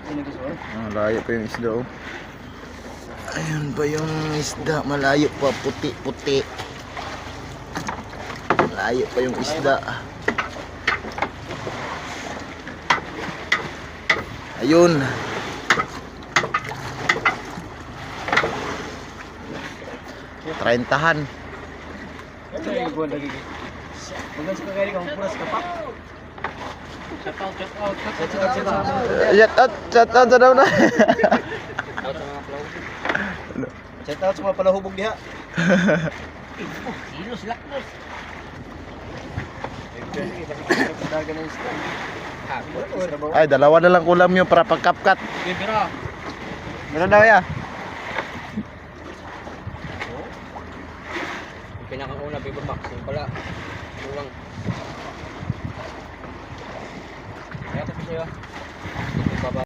Malayo pa yung isda oh. Ayun pa yung isda, malayo pa, puti-puti. Malayo pa yung isda. Ayun. Trentahan. Shout out sa daw na. Shout out sa mga palahubog diha. Kilos laknos. Ay, dalawa na lang kulam nyo para pagkapkat. Bibira. Meron daw ya. Pinakauna paper box yung pala. Kulang. Kaya tapos sa'yo.